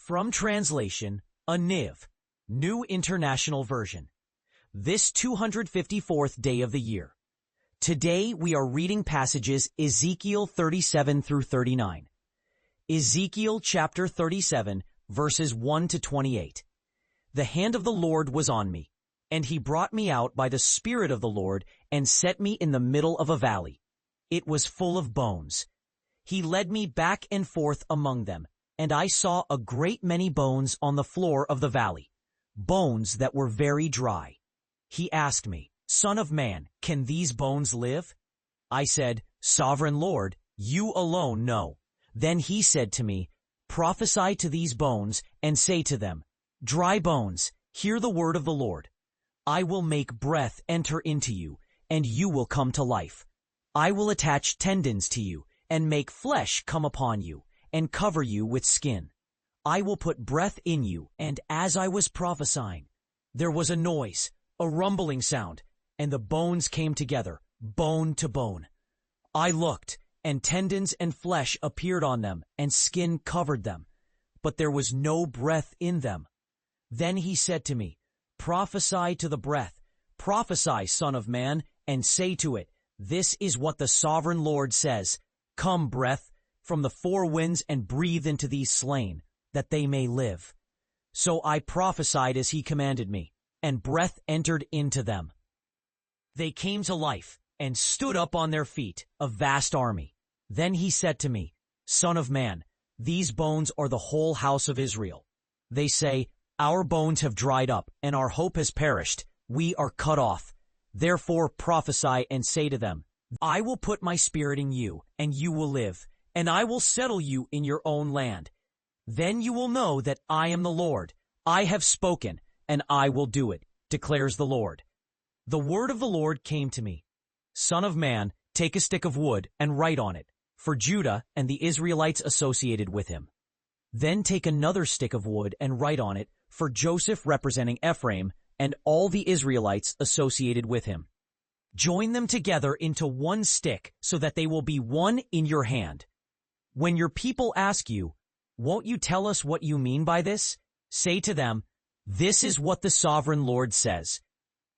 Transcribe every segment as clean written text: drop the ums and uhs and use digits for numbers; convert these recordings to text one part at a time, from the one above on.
From translation, NIV, New International Version. This 254th day of the year. Today we are reading passages Ezekiel 37 through 39. Ezekiel chapter 37, verses 1 to 28. The hand of the Lord was on me, and he brought me out by the Spirit of the Lord and set me in the middle of a valley. It was full of bones. He led me back and forth among them, and I saw a great many bones on the floor of the valley, bones that were very dry. He asked me, "Son of man, can these bones live?" I said, "Sovereign Lord, you alone know." Then he said to me, "Prophesy to these bones and say to them, Dry bones, hear the word of the Lord. I will make breath enter into you, and you will come to life. I will attach tendons to you and make flesh come upon you and cover you with skin. I will put breath in you." And as I was prophesying, there was a noise, a rumbling sound, and the bones came together, bone to bone. I looked, and tendons and flesh appeared on them, and skin covered them, but there was no breath in them. Then he said to me, "Prophesy to the breath, prophesy, son of man, and say to it, This is what the sovereign Lord says, Come, breath, from the four winds and breathe into these slain, that they may live." So I prophesied as he commanded me, and breath entered into them. They came to life and stood up on their feet, a vast army. Then he said to me, "Son of man, these bones are the whole house of Israel. They say, Our bones have dried up, and our hope has perished. We are cut off. Therefore prophesy and say to them, I will put my spirit in you, and you will live, and I will settle you in your own land. Then you will know that I am the Lord. I have spoken, and I will do it, declares the Lord." The word of the Lord came to me. "Son of man, take a stick of wood and write on it, for Judah and the Israelites associated with him. Then take another stick of wood and write on it, for Joseph representing Ephraim and all the Israelites associated with him. Join them together into one stick so that they will be one in your hand. When your people ask you, 'Won't you tell us what you mean by this?' say to them, 'This is what the sovereign Lord says.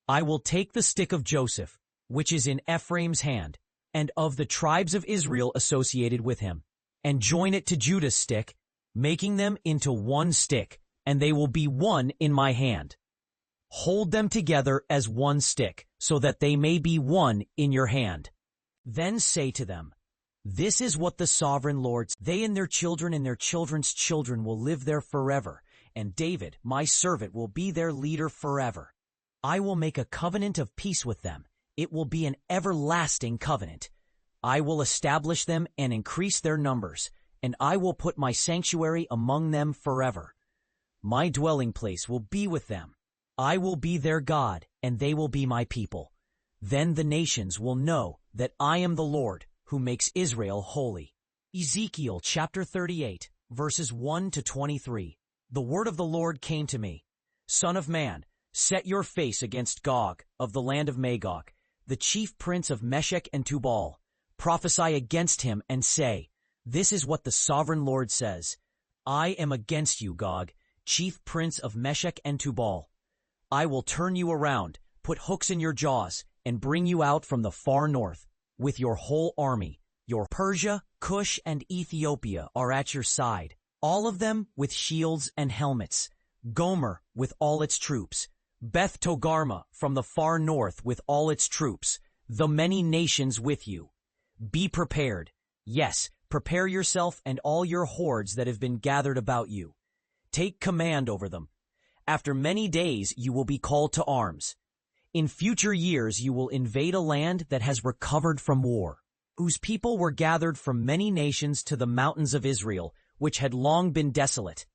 I will take the stick of Joseph, which is in Ephraim's hand, and of the tribes of Israel associated with him, and join it to Judah's stick, making them into one stick, and they will be one in my hand. Hold them together as one stick, so that they may be one in your hand. Then say to them, This is what the sovereign Lord says. They and their children's children will live there forever, and David, my servant, will be their leader forever. I will make a covenant of peace with them. It will be an everlasting covenant. I will establish them and increase their numbers, and I will put my sanctuary among them forever. My dwelling place will be with them. I will be their God, and they will be my people. Then the nations will know that I am the Lord, who makes Israel holy." Ezekiel chapter 38, verses 1 to 23. The word of the Lord came to me. "Son of man, set your face against Gog of the land of Magog, the chief prince of Meshech and Tubal. Prophesy against him and say, This is what the sovereign Lord says. I am against you, Gog, chief prince of Meshech and Tubal. I will turn you around, put hooks in your jaws, and bring you out from the far north with your whole army. Your Persia, Cush, and Ethiopia are at your side, all of them with shields and helmets. Gomer with all its troops. Beth Togarmah from the far north with all its troops, the many nations with you. Be prepared. Yes, prepare yourself and all your hordes that have been gathered about you. Take command over them. After many days you will be called to arms. In future years you will invade a land that has recovered from war, whose people were gathered from many nations to the mountains of Israel, which had long been desolate.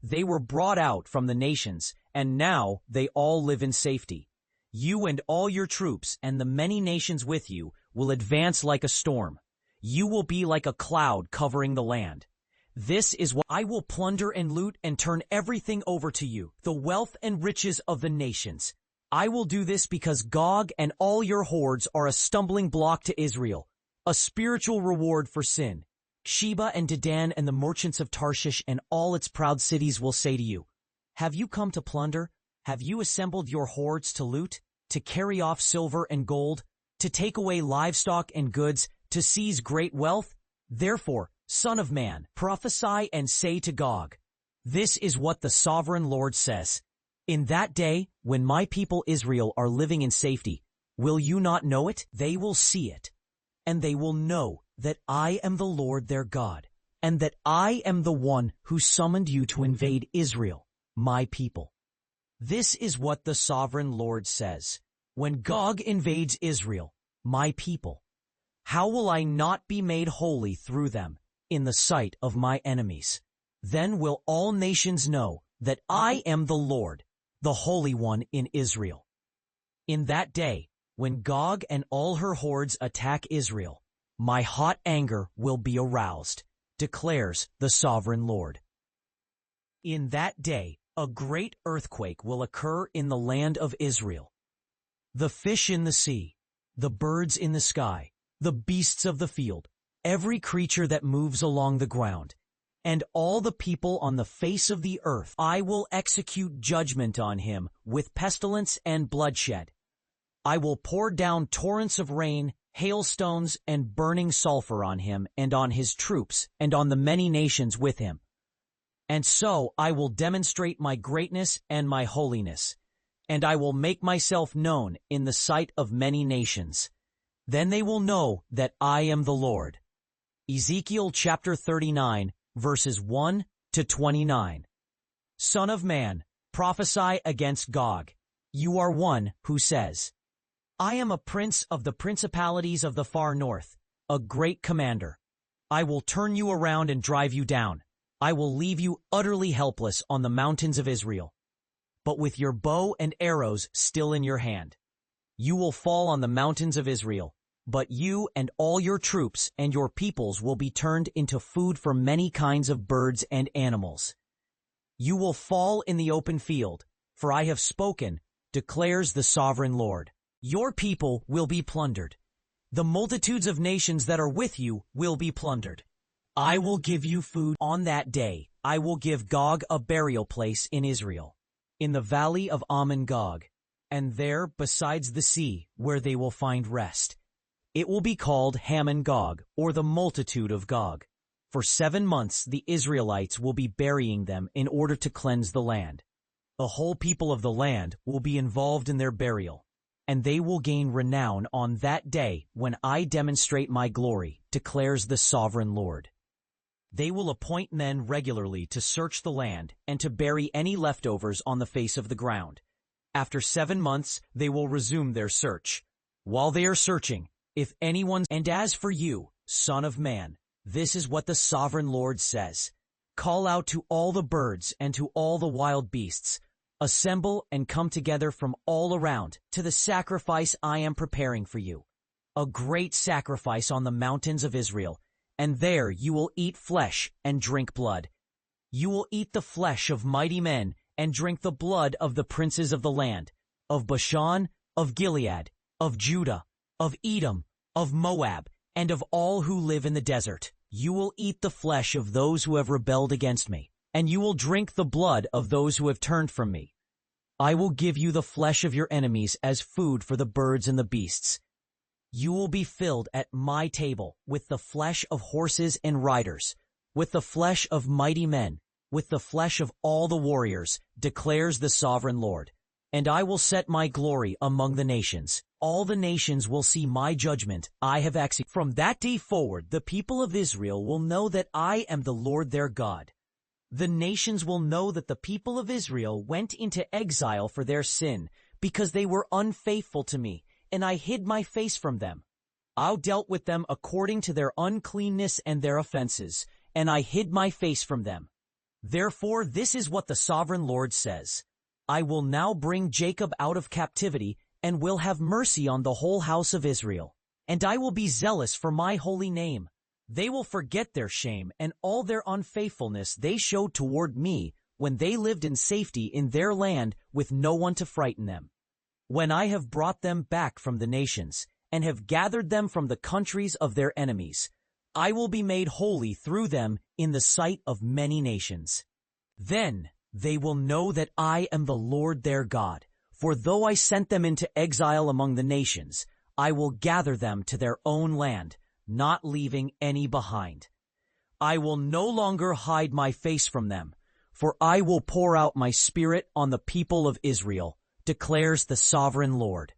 They were brought out from the nations, and now they all live in safety. You and all your troops and the many nations with you will advance like a storm. You will be like a cloud covering the land. This is what I will plunder and loot and turn everything over to you, the wealth and riches of the nations. I will do this because Gog and all your hordes are a stumbling block to Israel, a spiritual reward for sin. Sheba and Dedan and the merchants of Tarshish and all its proud cities will say to you, have you come to plunder? Have you assembled your hoards to loot, to carry off silver and gold, to take away livestock and goods, to seize great wealth? Therefore, Son of man, prophesy and say to Gog, this is what the sovereign Lord says. In that day, when my people Israel are living in safety, will you not know it? They will see it, and they will know that I am the Lord their God, and that I am the one who summoned you to invade Israel, my people. This is what the sovereign Lord says. When Gog invades Israel, my people, how will I not be made holy through them in the sight of my enemies? Then will all nations know that I am the Lord, the Holy One in Israel. In that day, when Gog and all her hordes attack Israel, my hot anger will be aroused, declares the sovereign Lord. In that day, a great earthquake will occur in the land of Israel. The fish in the sea, the birds in the sky, the beasts of the field, every creature that moves along the ground, and all the people on the face of the earth, I will execute judgment on him with pestilence and bloodshed. I will pour down torrents of rain, hailstones, and burning sulfur on him and on his troops and on the many nations with him. And so I will demonstrate my greatness and my holiness, and I will make myself known in the sight of many nations. Then they will know that I am the Lord. Ezekiel chapter 39, verses 1 to 29. Son of man, prophesy against Gog. You are one who says, I am a prince of the principalities of the far north, a great commander. I will turn you around and drive you down. I will leave you utterly helpless on the mountains of Israel, but with your bow and arrows still in your hand. You will fall on the mountains of Israel, but you and all your troops and your peoples will be turned into food for many kinds of birds and animals. You will fall in the open field, for I have spoken, declares the sovereign Lord. Your people will be plundered. The multitudes of nations that are with you will be plundered. I will give you food on that day. I will give Gog a burial place in Israel, in the valley of Ammon Gog, and there besides the sea where they will find rest. It will be called Hammon Gog, or the multitude of Gog. For 7 months the Israelites will be burying them in order to cleanse the land. The whole people of the land will be involved in their burial, and they will gain renown on that day when I demonstrate my glory, declares the sovereign Lord. They will appoint men regularly to search the land and to bury any leftovers on the face of the ground. After 7 months, they will resume their search. While they are searching, if anyone... And as for you, son of man, this is what the sovereign Lord says. Call out to all the birds and to all the wild beasts. Assemble and come together from all around to the sacrifice I am preparing for you. A great sacrifice on the mountains of Israel. And there you will eat flesh and drink blood. You will eat the flesh of mighty men and drink the blood of the princes of the land, of Bashan, of Gilead, of Judah, of Edom, of Moab, and of all who live in the desert. You will eat the flesh of those who have rebelled against me, and you will drink the blood of those who have turned from me. I will give you the flesh of your enemies as food for the birds and the beasts. You will be filled at my table with the flesh of horses and riders, with the flesh of mighty men, with the flesh of all the warriors, declares the sovereign Lord. And I will set my glory among the nations. All the nations will see my judgment I have executed. From that day forward, the people of Israel will know that I am the Lord their God. The nations will know that the people of Israel went into exile for their sin, because they were unfaithful to me, and I hid my face from them. I dealt with them according to their uncleanness and their offenses, and I hid my face from them. Therefore, this is what the sovereign Lord says. I will now bring Jacob out of captivity and will have mercy on the whole house of Israel. And I will be zealous for my holy name. They will forget their shame and all their unfaithfulness they showed toward me when they lived in safety in their land with no one to frighten them. When I have brought them back from the nations and have gathered them from the countries of their enemies, I will be made holy through them in the sight of many nations. Then they will know that I am the Lord their God, for though I sent them into exile among the nations, I will gather them to their own land, not leaving any behind. I will no longer hide my face from them, for I will pour out my spirit on the people of Israel, declares the sovereign Lord.